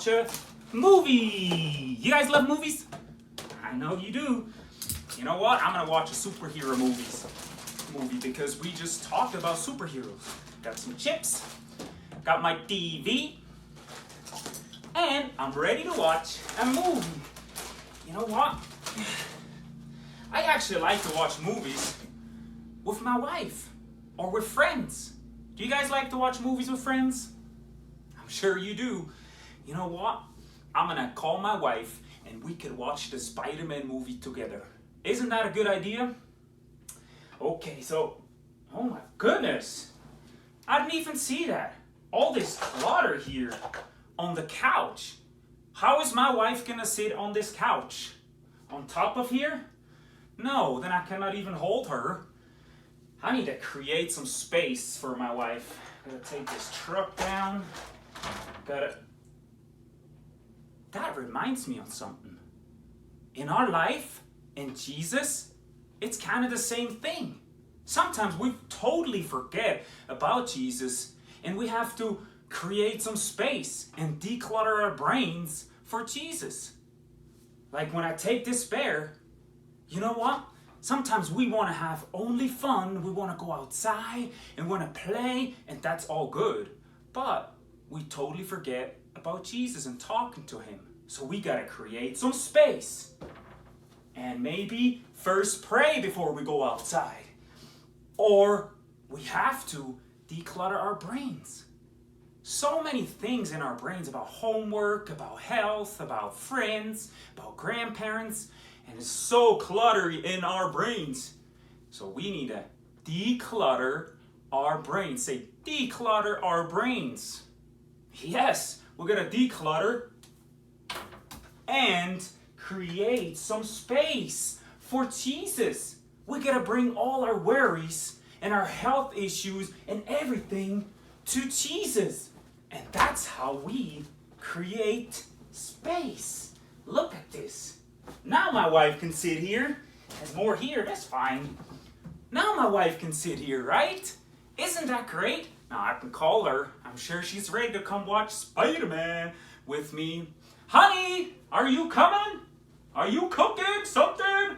watch a movie. You guys love movies? I know you do. You know what? I'm gonna watch a superhero movie because we just talked about superheroes. Got some chips, got my TV, and I'm ready to watch a movie. You know what? I actually like to watch movies with my wife or with friends. Do you guys like to watch movies with friends? I'm sure you do. You know what? I'm gonna call my wife and we could watch the Spider-Man movie together. Isn't that a good idea? Okay, so, oh my goodness. I didn't even see that. All this clutter here on the couch. How is my wife gonna sit on this couch? On top of here? No, then I cannot even hold her. I need to create some space for my wife. Gotta take this truck down. That reminds me of something. In our life, in Jesus, it's kind of the same thing. Sometimes we totally forget about Jesus and we have to create some space and declutter our brains for Jesus. Like when I take this bear, you know what? Sometimes we want to have only fun, we want to go outside and want to play, and that's all good. But we totally forget about Jesus and talking to him. So we got to create some space. And maybe first pray before we go outside. Or we have to declutter our brains. So many things in our brains about homework, about health, about friends, about grandparents, and it's so cluttery in our brains. So we need to declutter our brains. Say, declutter our brains. Yes, we're going to declutter and create some space for Jesus. We got to bring all our worries and our health issues and everything to Jesus. And that's how we create space. Look at this. Now my wife can sit here. There's more here, that's fine. Now my wife can sit here, right? Isn't that great? Now I can call her. I'm sure she's ready to come watch Spider-Man with me. Honey, are you coming? Are you cooking something?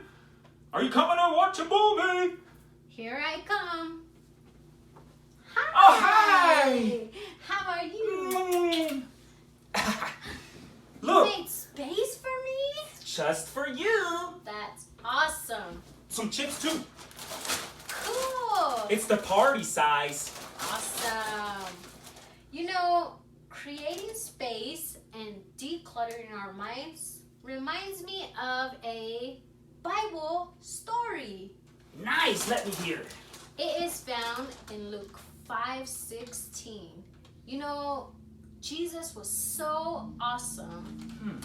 Are you coming to watch a movie? Here I come. Hi. Oh, hi. How are you? Look. You made space for me? Just for you. That's awesome. Some chips too. Cool. It's the party size. Awesome. You know, creating space and decluttering our minds reminds me of a Bible story. Nice, let me hear. It is found in Luke 5:16. You know, Jesus was so awesome.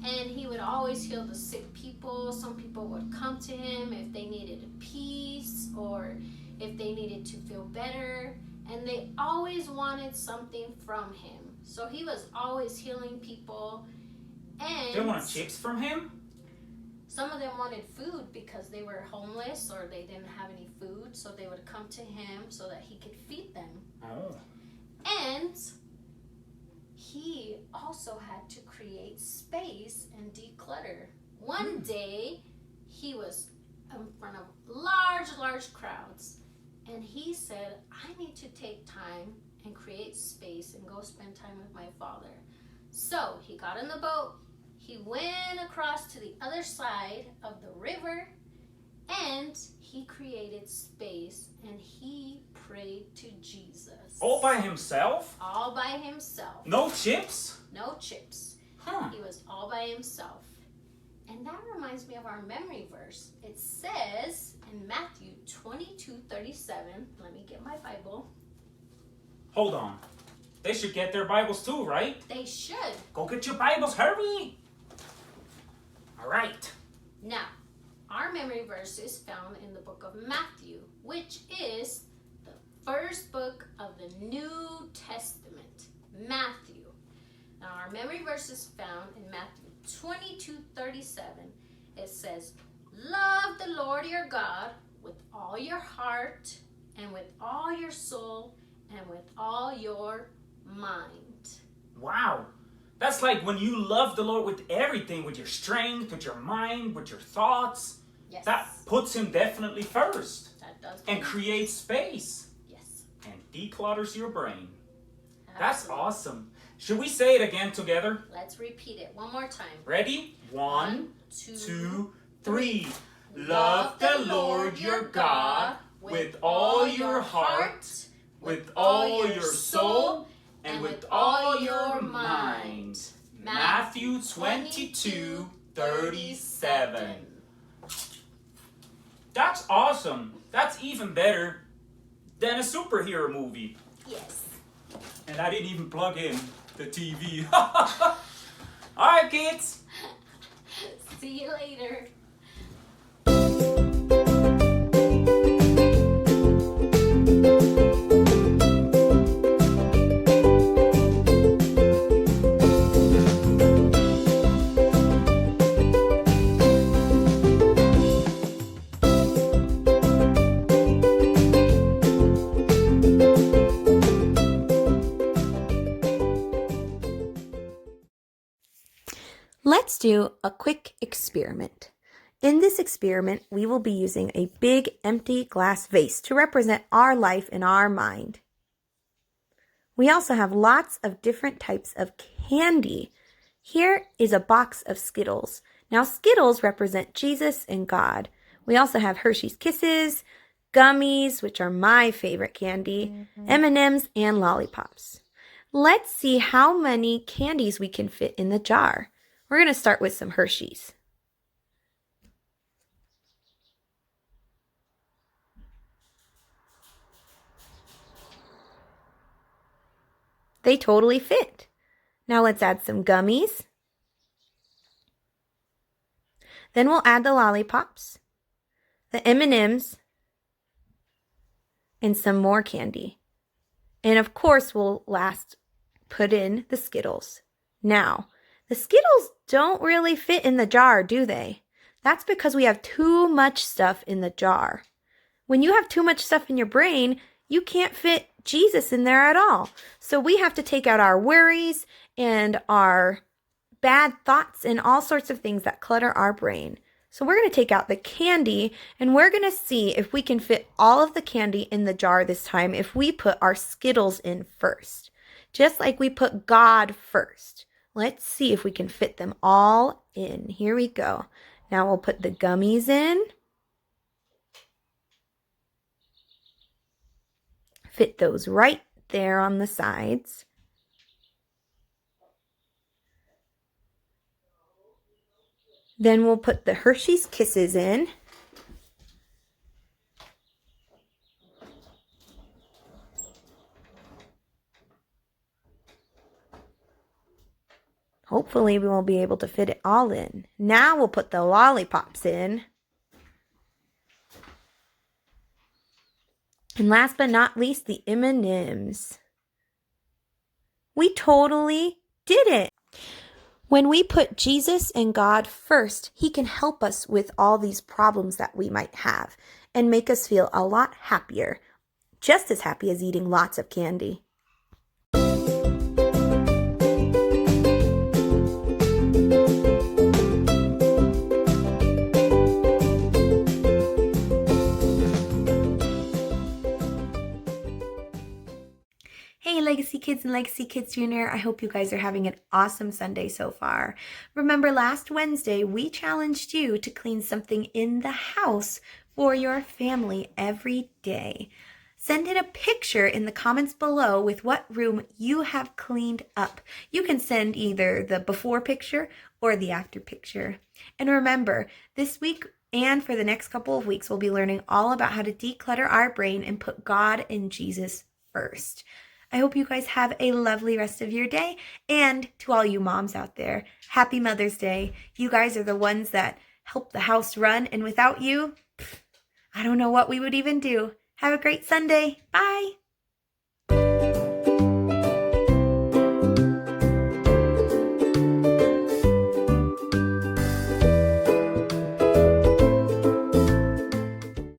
And he would always heal the sick people. Some people would come to him if they needed a peace or if they needed to feel better. And they always wanted something from him. So he was always healing people. And They want chips from him? some of them wanted food because they were homeless or they didn't have any food. So they would come to him so that he could feed them. Oh. And he also had to create space and declutter. One day, he was in front of large crowds, and he said, I need to take time and create space and go spend time with my Father. So he got in the boat, he went across to the other side of the river, and he created space, and he prayed to Jesus. All by himself? All by himself. No chips? No chips. Huh. He was all by himself. And that reminds me of our memory verse. It says in Matthew 22:37, let me get my Bible. Hold on. They should get their Bibles too, right? They should. Go get your Bibles, hurry! All right. Now, our memory verse is found in the book of Matthew, which is the first book of the New Testament. Matthew. Now, our memory verse is found in Matthew 22:37. It says, love the Lord your God with all your heart and with all your soul and with all your mind. Wow. That's like when you love the Lord with everything, with your strength, with your mind, with your thoughts. Yes. That puts him definitely first. That does. And creates space. Yes. And declutters your brain. Absolutely. That's awesome. Should we say it again together? Let's repeat it one more time. Ready? 1, 2, 3. Love the Lord your God with all your heart, with all your soul, and with all your mind. Matthew 22:37. That's awesome. That's even better than a superhero movie. Yes. And I didn't even plug in the TV. All right, kids. See you later. Let's do a quick experiment. In this experiment, we will be using a big empty glass vase to represent our life in our mind. We also have lots of different types of candy. Here is a box of Skittles. Now, Skittles represent Jesus and God. We also have Hershey's Kisses, gummies, which are my favorite candy, M&Ms, and lollipops. Let's see how many candies we can fit in the jar. We're going to start with some Hershey's. They totally fit. Now let's add some gummies. Then we'll add the lollipops, the M&Ms, and some more candy. And of course, we'll last put in the Skittles. Now, the Skittles don't really fit in the jar, do they? That's because we have too much stuff in the jar. When you have too much stuff in your brain, you can't fit Jesus in there at all. So we have to take out our worries and our bad thoughts and all sorts of things that clutter our brain. So we're going to take out the candy and we're going to see if we can fit all of the candy in the jar this time if we put our Skittles in first. Just like we put God first. Let's see if we can fit them all in. Here we go. Now we'll put the gummies in. Fit those right there on the sides. Then we'll put the Hershey's Kisses in. Hopefully we will be able to fit it all in. Now we'll put the lollipops in. And last but not least, the M&Ms. We totally did it. When we put Jesus and God first, He can help us with all these problems that we might have and make us feel a lot happier, just as happy as eating lots of candy. Hey Legacy Kids and Legacy Kids Junior, I hope you guys are having an awesome Sunday so far. Remember last Wednesday, we challenged you to clean something in the house for your family every day. Send in a picture in the comments below with what room you have cleaned up. You can send either the before picture or the after picture. And remember, this week and for the next couple of weeks, we'll be learning all about how to declutter our brain and put God and Jesus first. I hope you guys have a lovely rest of your day. And to all you moms out there, happy Mother's Day. You guys are the ones that help the house run. And without you, I don't know what we would even do. Have a great Sunday. Bye.